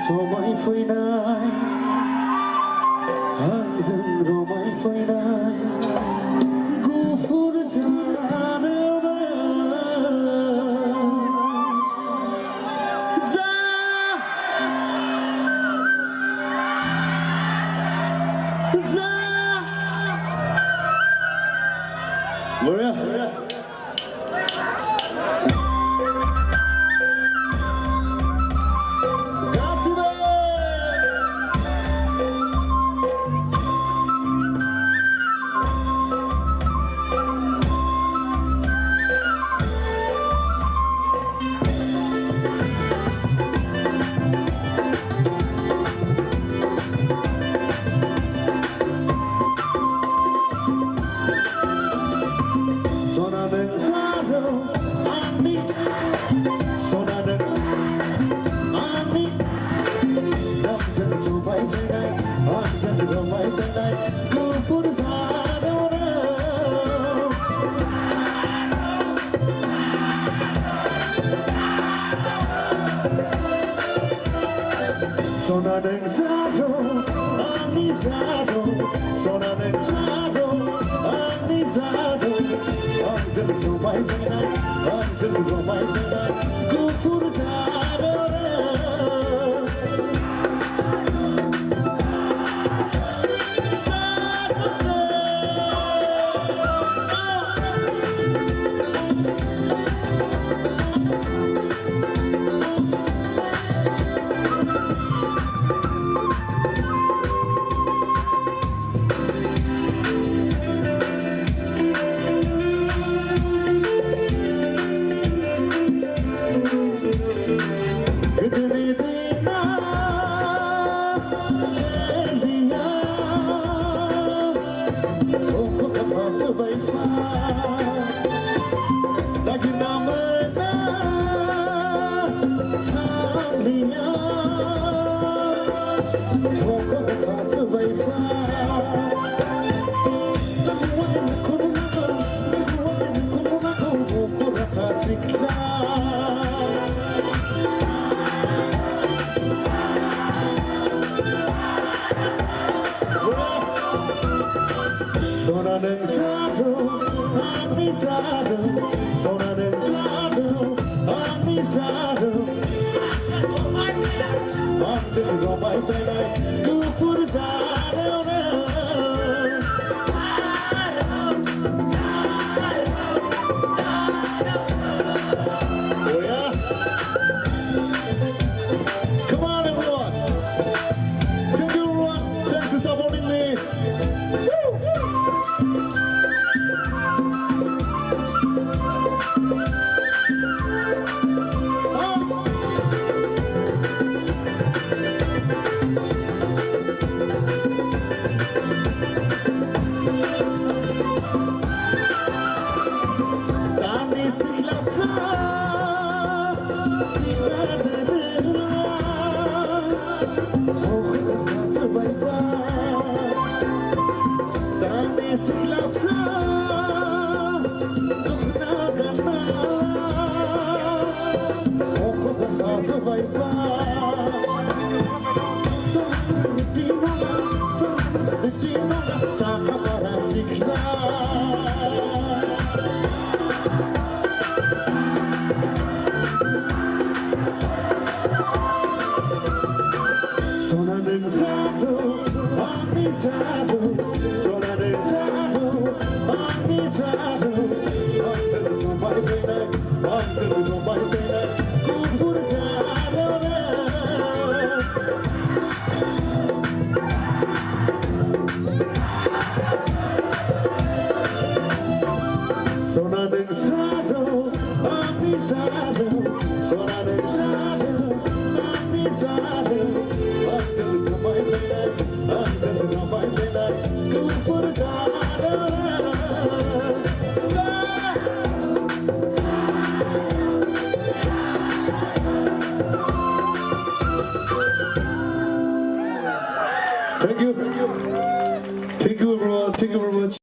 So mai foi nai, anzan ro mai foi nai, gu fur jane na, ja, ja, Maria. Sona ng zaro, amizado. Sona ng zaro, amizado. Anjal sumay pinay, anjal romay pinay, gupur zaro na. Sona ng zaro, amizado. Sona ng zaro, amizado. Anjal romay pinay, gupur zaro na. Oh yeah? Come on everyone. Thank you everyone. Thanks for supporting me. Sona ng zaro, amizado. Sona ng zaro, amizado. Anjal sumay pinay, anjal romay pinay, gupur zaro na. Sona ng zaro, amizado. Sona ng zaro, amizado. Anjal sumay pinay, anjal romay pinay, gupur zaro na.